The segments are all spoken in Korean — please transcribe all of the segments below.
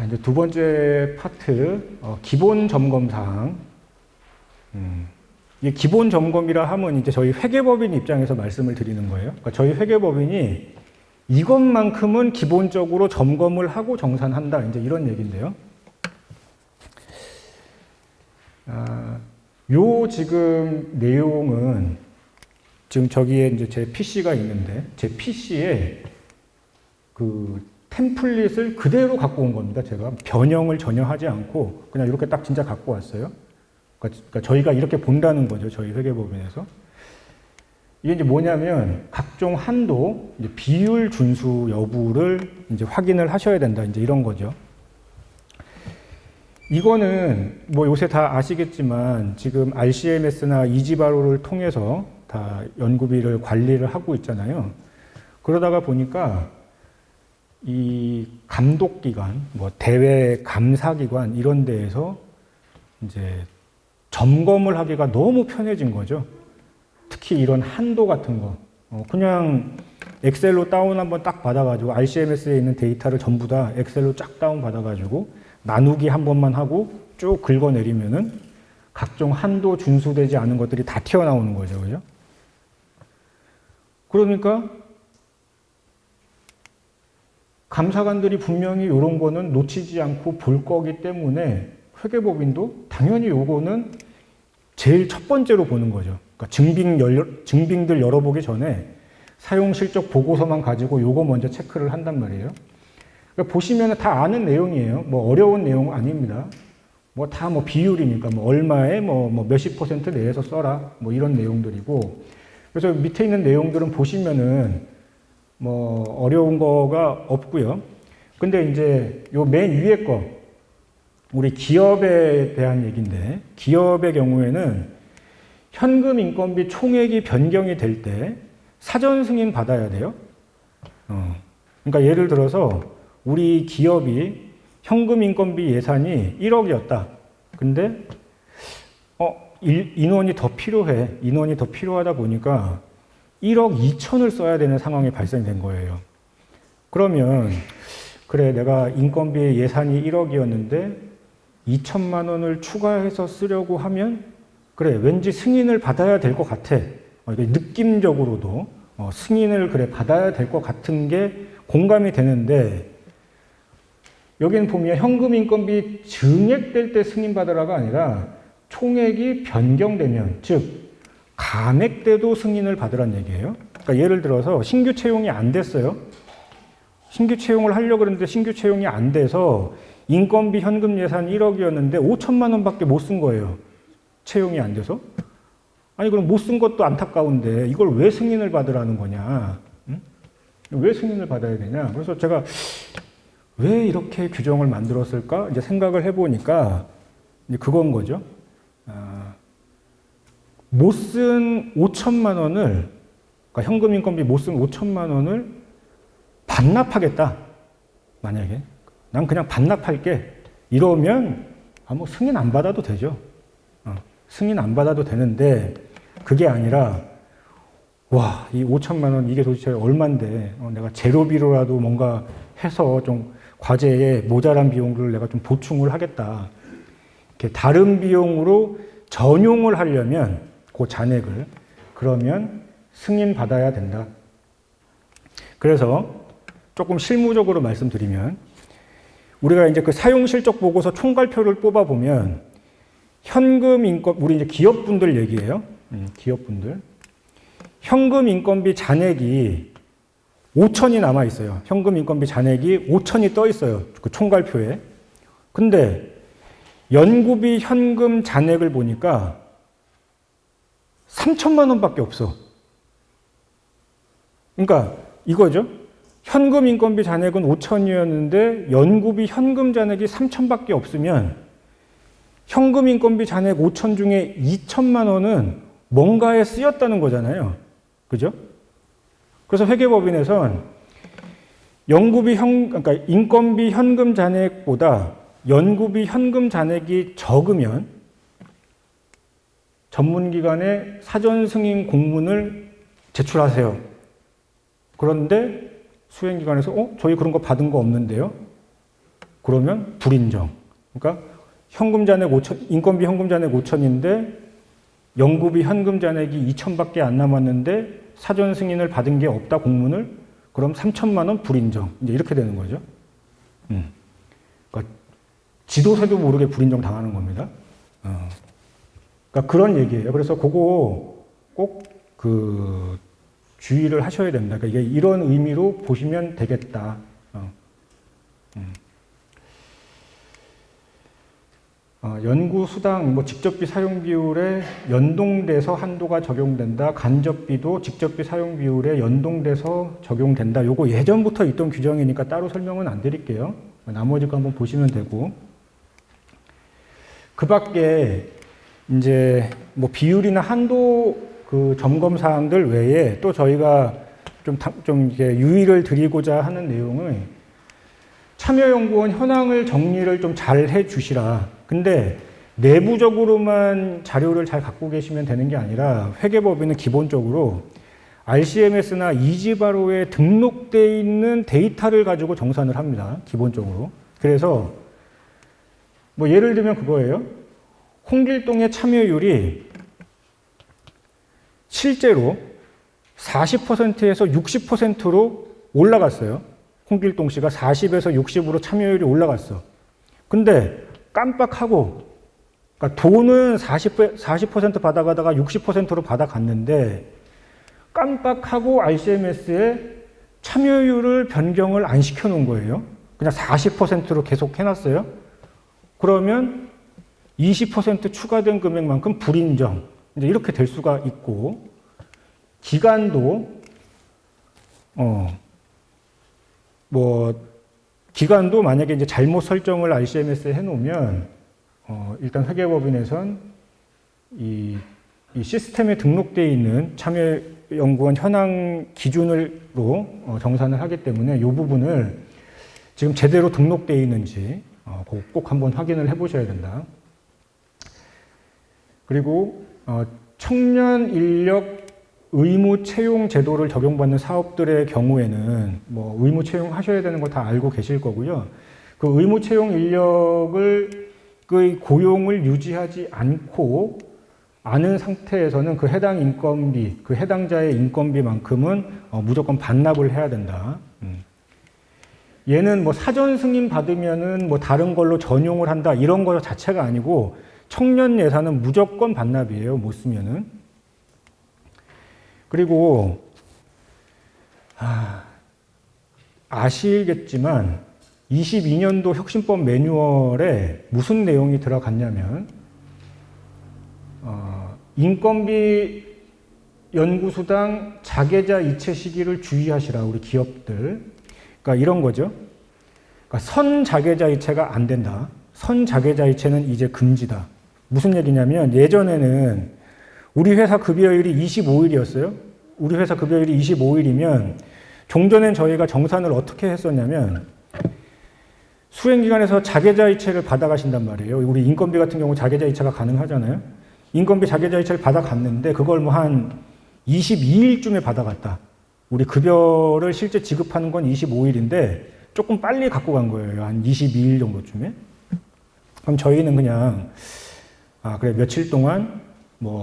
자, 이제 두 번째 파트, 기본 점검 사항. 이 기본 점검이라 하면 이제 저희 회계법인 입장에서 말씀을 드리는 거예요. 그러니까 저희 회계법인이 이것만큼은 기본적으로 점검을 하고 정산한다. 이제 이런 얘기인데요. 요 지금 내용은 지금 저기에 이제 제 PC가 있는데 제 PC에 그 템플릿을 그대로 갖고 온 겁니다. 제가 변형을 전혀 하지 않고 그냥 이렇게 딱 진짜 갖고 왔어요. 그러니까 저희가 이렇게 본다는 거죠. 저희 회계법인에서. 이게 이제 뭐냐면 각종 한도, 이제 비율 준수 여부를 이제 확인을 하셔야 된다. 이제 이런 거죠. 이거는 뭐 요새 다 아시겠지만 지금 RCMS나 이지바로를 통해서 다 연구비를 관리를 하고 있잖아요. 그러다가 보니까 이 감독기관, 뭐 대외 감사기관 이런 데에서 이제 점검을 하기가 너무 편해진 거죠. 특히 이런 한도 같은 거. 그냥 엑셀로 다운 한번 딱 받아가지고 RCMS에 있는 데이터를 전부 다 엑셀로 쫙 다운 받아가지고 나누기 한 번만 하고 쭉 긁어내리면은 각종 한도 준수되지 않은 것들이 다 튀어나오는 거죠. 그죠? 그러니까 감사관들이 분명히 이런 거는 놓치지 않고 볼 거기 때문에 회계법인도 당연히 요거는 제일 첫 번째로 보는 거죠. 그러니까 증빙들 열어보기 전에 사용실적 보고서만 가지고 요거 먼저 체크를 한단 말이에요. 그러니까 보시면 다 아는 내용이에요. 뭐 어려운 내용 아닙니다. 뭐 다 뭐 비율이니까 뭐 얼마에 뭐 몇십 % 내에서 써라 뭐 이런 내용들이고. 그래서 밑에 있는 내용들은 보시면은 뭐 어려운 거가 없고요. 근데 이제 요 맨 위에 거 우리 기업에 대한 얘기인데 기업의 경우에는 현금 인건비 총액이 변경이 될 때 사전 승인 받아야 돼요. 그러니까 예를 들어서 우리 기업이 현금 인건비 예산이 1억이었다. 근데 인원이 더 필요해. 인원이 더 필요하다 보니까 1억 2천을 써야 되는 상황이 발생된 거예요. 그러면 그래 내가 인건비 예산이 1억이었는데 2천만 원을 추가해서 쓰려고 하면 그래 왠지 승인을 받아야 될 것 같아. 느낌적으로도 승인을 그래 받아야 될 것 같은 게 공감이 되는데 여기는 보면 현금 인건비 증액될 때 승인 받으라가 아니라 총액이 변경되면 즉 감액돼도 승인을 받으란 얘기예요. 그러니까 예를 들어서 신규 채용이 안 됐어요. 신규 채용을 하려고 그랬는데 신규 채용이 안 돼서 인건비 현금 예산 1억이었는데 5천만 원밖에 못 쓴 거예요. 채용이 안 돼서. 아니 그럼 못 쓴 것도 안타까운데 이걸 왜 승인을 받으라는 거냐. 응? 왜 승인을 받아야 되냐. 그래서 제가 왜 이렇게 규정을 만들었을까 이제 생각을 해보니까 이제 그건 거죠. 못 쓴 5천만 원을 그러니까 현금 인건비 못 쓴 5천만 원을 반납하겠다. 만약에 난 그냥 반납할게. 이러면 뭐 승인 안 받아도 되죠. 승인 안 받아도 되는데 그게 아니라 와, 이 5천만 원 이게 도대체 얼만데 내가 제로비로라도 뭔가 해서 좀 과제에 모자란 비용을 내가 좀 보충을 하겠다. 이렇게 다른 비용으로 전용을 하려면 그 잔액을 그러면 승인 받아야 된다. 그래서 조금 실무적으로 말씀드리면 우리가 이제 그 사용 실적 보고서 총괄표를 뽑아 보면 현금 인건 우리 이제 기업분들 얘기예요. 기업분들 현금 인건비 잔액이 5천이 남아 있어요. 현금 인건비 잔액이 5천이 떠 있어요. 그 총괄표에. 근데 연구비 현금 잔액을 보니까 3천만 원밖에 없어. 그러니까 이거죠. 현금 인건비 잔액은 5천이었는데 연구비 현금 잔액이 3천밖에 없으면 현금 인건비 잔액 5천 중에 2천만 원은 뭔가에 쓰였다는 거잖아요. 그죠? 그래서 회계법인에선 그러니까 인건비 현금 잔액보다 연구비 현금 잔액이 적으면 전문기관에 사전 승인 공문을 제출하세요. 그런데 수행기관에서 저희 그런 거 받은 거 없는데요? 그러면 불인정. 그러니까 현금 잔액 5천, 인건비 현금 잔액 5천인데 연구비 현금 잔액이 2천밖에 안 남았는데 사전 승인을 받은 게 없다 공문을, 그럼 3천만 원 불인정. 이제 이렇게 되는 거죠. 그러니까 지도새도 모르게 불인정 당하는 겁니다. 그러니까 그런 얘기예요. 그래서 그거 꼭 주의를 하셔야 됩니다. 그러니까 이게 이런 의미로 보시면 되겠다. 연구수당 직접비 사용 비율에 연동돼서 한도가 적용된다. 간접비도 직접비 사용 비율에 연동돼서 적용된다. 요거 예전부터 있던 규정이니까 따로 설명은 안 드릴게요. 나머지 거 한번 보시면 되고. 그 밖에 이제 비율이나 한도 점검 사항들 외에 또 저희가 좀 이렇게 유의를 드리고자 하는 내용은 참여연구원 현황을 정리를 좀 잘 해주시라. 근데 내부적으로만 자료를 잘 갖고 계시면 되는 게 아니라 회계법인은 기본적으로 RCMS나 이지바로에 등록되어 있는 데이터를 가지고 정산을 합니다. 기본적으로. 그래서 예를 들면 그거예요. 홍길동의 참여율이 실제로 40%에서 60%로 올라갔어요. 홍길동 씨가 40에서 60으로 참여율이 올라갔어. 근데 깜빡하고, 그러니까 돈은 40% 받아가다가 60%로 받아갔는데 깜빡하고 RCMS에 참여율을 변경을 안 시켜놓은 거예요. 그냥 40%로 계속 해놨어요. 그러면 20% 추가된 금액만큼 불인정. 이제 이렇게 될 수가 있고, 기간도 기간도 만약에 이제 잘못 설정을 RCMS에 해놓으면 일단 회계법인에선 이 시스템에 등록되어 있는 참여연구원 현황 기준으로 정산을 하기 때문에 이 부분을 지금 제대로 등록되어 있는지 꼭 한번 확인을 해보셔야 된다. 그리고 청년 인력 의무 채용 제도를 적용받는 사업들의 경우에는 의무 채용하셔야 되는 거 다 알고 계실 거고요. 그 의무 채용 인력을 고용을 유지하지 않고 아는 상태에서는 그 해당 인건비, 그 해당자의 인건비만큼은 무조건 반납을 해야 된다. 얘는 사전 승인 받으면은 다른 걸로 전용을 한다 이런 거 자체가 아니고 청년 예산은 무조건 반납이에요. 못 쓰면은. 그리고 아시겠지만 22년도 혁신법 매뉴얼에 무슨 내용이 들어갔냐면 인건비 연구수당 자계자 이체 시기를 주의하시라 우리 기업들. 그러니까 이런 거죠. 그러니까 선자계자 이체가 안 된다. 선자계자 이체는 이제 금지다. 무슨 얘기냐면 예전에는 우리 회사 급여일이 25일이었어요. 우리 회사 급여일이 25일이면 종전엔 저희가 정산을 어떻게 했었냐면 수행기관에서 자계자 이체를 받아가신단 말이에요. 우리 인건비 같은 경우 자계자 이체가 가능하잖아요. 인건비 자계자 이체를 받아갔는데 그걸 한 22일쯤에 받아갔다. 우리 급여를 실제 지급하는 건 25일인데 조금 빨리 갖고 간 거예요. 한 22일 정도쯤에. 그럼 저희는 그냥 그래 며칠 동안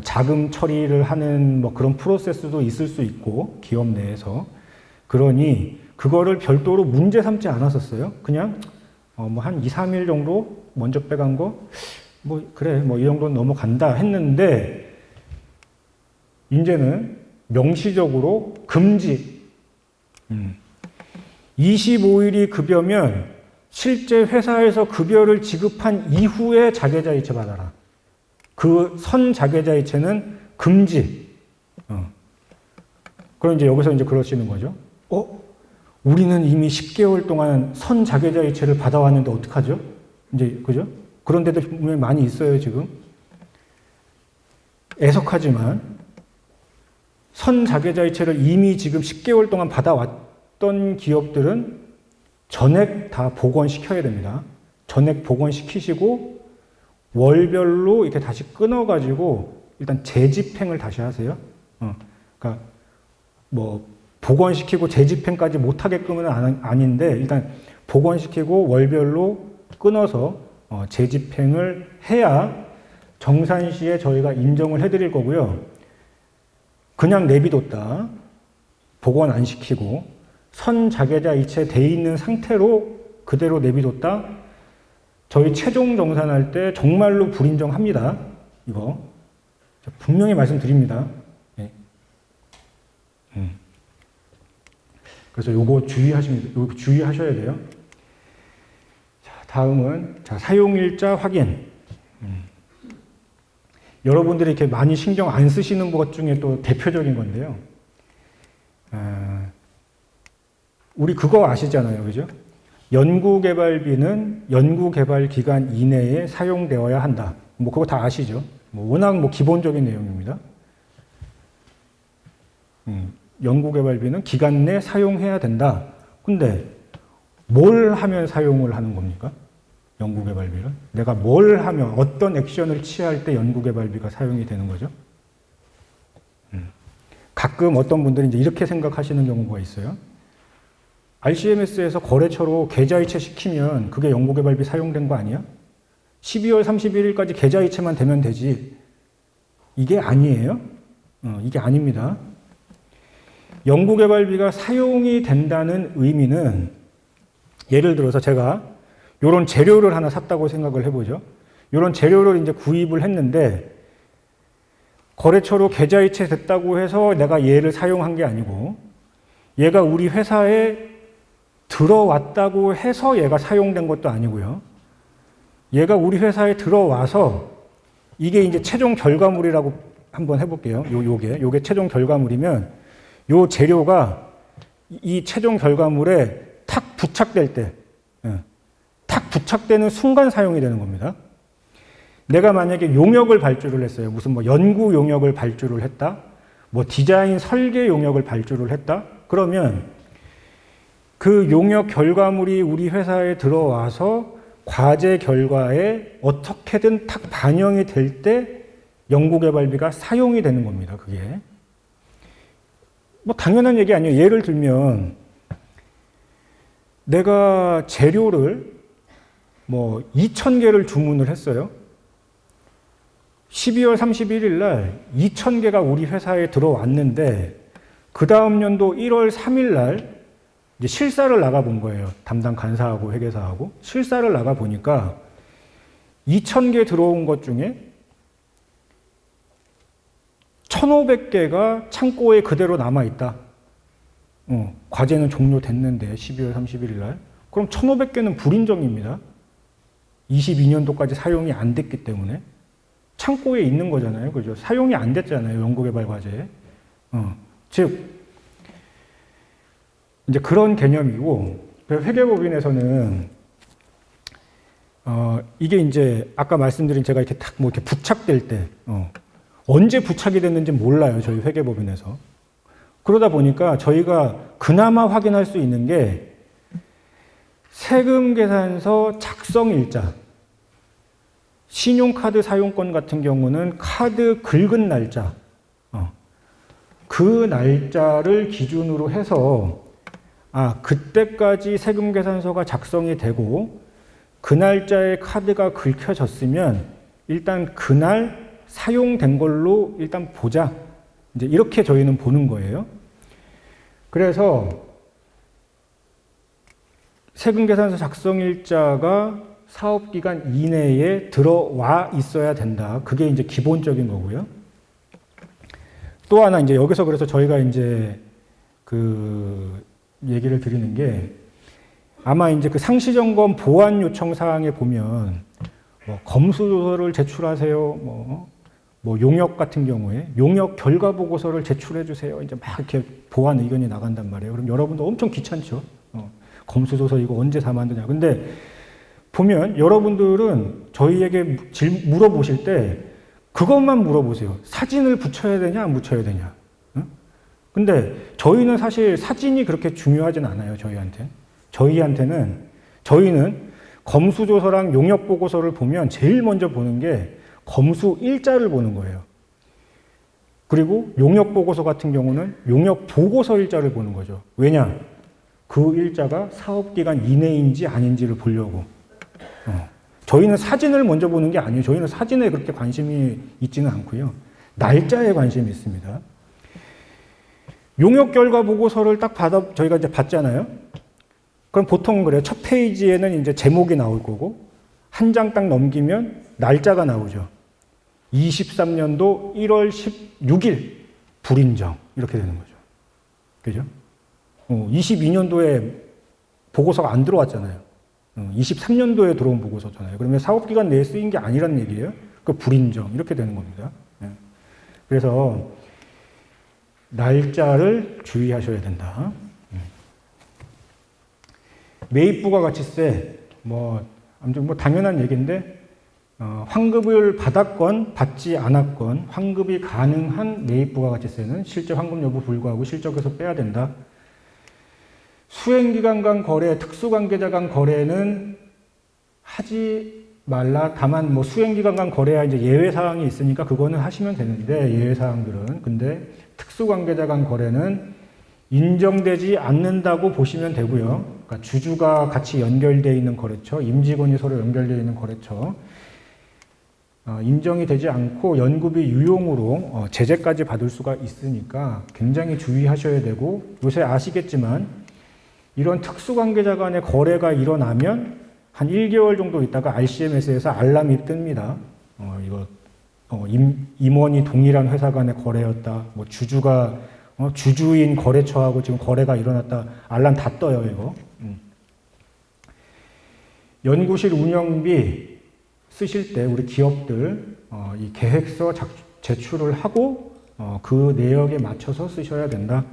자금 처리를 하는 그런 프로세스도 있을 수 있고 기업 내에서 그러니 그거를 별도로 문제 삼지 않았었어요. 그냥 한 2, 3일 정도 먼저 빼간 거 그래 이 정도는 넘어간다 했는데 이제는 명시적으로 금지. 25일이 급여면 실제 회사에서 급여를 지급한 이후에 자계자 이체 받아라. 그 선자계자 이체는 금지. 그럼 이제 여기서 이제 그러시는 거죠. 우리는 이미 10개월 동안 선자계자 이체를 받아왔는데 어떡하죠? 이제, 그죠? 그런 데도 분명히 많이 있어요, 지금. 애석하지만, 선자계자 이체를 이미 지금 10개월 동안 받아왔던 기업들은 전액 다 복원시켜야 됩니다. 전액 복원시키시고, 월별로 이렇게 다시 끊어가지고 일단 재집행을 다시 하세요. 그러니까 복원시키고 재집행까지 못하게끔은 아닌데 일단 복원시키고 월별로 끊어서 재집행을 해야 정산시에 저희가 인정을 해드릴 거고요. 그냥 내비뒀다, 복원 안 시키고 선자계자 이체 돼 있는 상태로 그대로 내비뒀다, 저희 최종 정산할 때 정말로 불인정합니다. 이거 분명히 말씀드립니다. 네. 그래서 요거 주의하셔야 돼요. 자, 다음은 사용일자 확인. 여러분들이 이렇게 많이 신경 안 쓰시는 것 중에 또 대표적인 건데요. 우리 그거 아시잖아요, 그죠? 연구개발비는 연구개발 기간 이내에 사용되어야 한다. 뭐 그거 다 아시죠? 워낙 기본적인 내용입니다. 연구개발비는 기간 내 사용해야 된다. 근데 뭘 하면 사용을 하는 겁니까? 연구개발비를? 내가 뭘 하면, 어떤 액션을 취할 때 연구개발비가 사용이 되는 거죠? 가끔 어떤 분들이 이제 이렇게 생각하시는 경우가 있어요. RCMS에서 거래처로 계좌이체 시키면 그게 연구개발비 사용된 거 아니야? 12월 31일까지 계좌이체만 되면 되지. 이게 아니에요? 이게 아닙니다. 연구개발비가 사용이 된다는 의미는, 예를 들어서 제가 이런 재료를 하나 샀다고 생각을 해보죠. 이런 재료를 이제 구입을 했는데 거래처로 계좌이체 됐다고 해서 내가 얘를 사용한 게 아니고, 얘가 우리 회사에 들어왔다고 해서 얘가 사용된 것도 아니고요. 얘가 우리 회사에 들어와서, 이게 이제 최종 결과물이라고 한번 해볼게요. 요게 최종 결과물이면, 요 재료가 이 최종 결과물에 탁 부착될 때, 탁 부착되는 순간 사용이 되는 겁니다. 내가 만약에 용역을 발주를 했어요. 무슨 연구 용역을 발주를 했다. 디자인 설계 용역을 발주를 했다. 그러면 그 용역 결과물이 우리 회사에 들어와서 과제 결과에 어떻게든 탁 반영이 될 때 연구개발비가 사용이 되는 겁니다. 그게. 당연한 얘기 아니에요. 예를 들면 내가 재료를 2,000개를 주문을 했어요. 12월 31일 날 2,000개가 우리 회사에 들어왔는데, 그 다음 연도 1월 3일 날 이제 실사를 나가본 거예요. 담당 간사하고 회계사하고 실사를 나가보니까 2,000개 들어온 것 중에 1,500개가 창고에 그대로 남아있다. 과제는 종료됐는데 12월 31일 날. 그럼 1,500개는 불인정입니다. 22년도까지 사용이 안 됐기 때문에. 창고에 있는 거잖아요. 그죠? 사용이 안 됐잖아요. 연구개발 과제에. 즉, 이제 그런 개념이고, 회계법인에서는, 이게 이제 아까 말씀드린 제가 이렇게 탁 이렇게 부착될 때, 언제 부착이 됐는지 몰라요. 저희 회계법인에서. 그러다 보니까 저희가 그나마 확인할 수 있는 게 세금계산서 작성일자, 신용카드 사용권 같은 경우는 카드 긁은 날짜, 그 날짜를 기준으로 해서 그때까지 세금계산서가 작성이 되고 그 날짜에 카드가 긁혀졌으면 일단 그날 사용된 걸로 일단 보자. 이제 이렇게 저희는 보는 거예요. 그래서 세금계산서 작성일자가 사업기간 이내에 들어와 있어야 된다. 그게 이제 기본적인 거고요. 또 하나 이제 여기서 그래서 저희가 이제 그 얘기를 드리는 게, 아마 이제 그 상시점검 보완 요청 사항에 보면 검수조서를 제출하세요. 용역 같은 경우에 용역 결과 보고서를 제출해 주세요. 이제 막 이렇게 보완 의견이 나간단 말이에요. 그럼 여러분도 엄청 귀찮죠. 검수조서 이거 언제 다 만드냐. 근데 보면 여러분들은 저희에게 물어보실 때 그것만 물어보세요. 사진을 붙여야 되냐, 안 붙여야 되냐. 근데 저희는 사실 사진이 그렇게 중요하진 않아요. 저희는 검수조서랑 용역보고서를 보면 제일 먼저 보는 게 검수 일자를 보는 거예요. 그리고 용역보고서 같은 경우는 용역보고서 일자를 보는 거죠. 왜냐? 그 일자가 사업기간 이내인지 아닌지를 보려고. 저희는 사진을 먼저 보는 게 아니에요. 저희는 사진에 그렇게 관심이 있지는 않고요. 날짜에 관심이 있습니다. 용역 결과 보고서를 딱 저희가 이제 받잖아요. 그럼 보통 그래요. 첫 페이지에는 이제 제목이 나올 거고, 한 장 딱 넘기면 날짜가 나오죠. 23년도 1월 16일 불인정. 이렇게 되는 거죠. 그죠? 22년도에 보고서가 안 들어왔잖아요. 23년도에 들어온 보고서잖아요. 그러면 사업기간 내에 쓰인 게 아니란 얘기예요. 그 불인정. 이렇게 되는 겁니다. 그래서 날짜를 주의하셔야 된다. 매입부가가치세, 아무튼 당연한 얘기인데, 환급을 받았건 받지 않았건 환급이 가능한 매입부가가치세는 실제 환급 여부 불구하고 실적에서 빼야 된다. 수행기간 간 거래, 특수관계자 간 거래는 하지 말라. 다만 수행기간 간 거래야 이제 예외사항이 있으니까 그거는 하시면 되는데, 예외사항들은. 근데 특수관계자 간 거래는 인정되지 않는다고 보시면 되고요. 그러니까 주주가 같이 연결되어 있는 거래처, 임직원이 서로 연결되어 있는 거래처, 인정이 되지 않고 연구비 유용으로 제재까지 받을 수가 있으니까 굉장히 주의하셔야 되고, 요새 아시겠지만 이런 특수관계자 간의 거래가 일어나면 한 1개월 정도 있다가 RCMS에서 알람이 뜹니다. 임원이 동일한 회사 간의 거래였다. 주주가 주주인 거래처하고 지금 거래가 일어났다. 알람 다 떠요, 이거. 연구실 운영비 쓰실 때 우리 기업들 이 계획서 제출을 하고 그 내역에 맞춰서 쓰셔야 된다.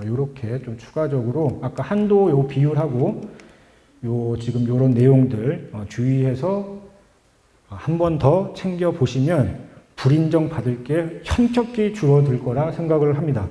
요렇게 좀 추가적으로 아까 한도 요 비율하고 지금 요런 내용들 주의해서 한 번 더 챙겨 보시면 불인정 받을 게 현격히 줄어들 거라 생각을 합니다.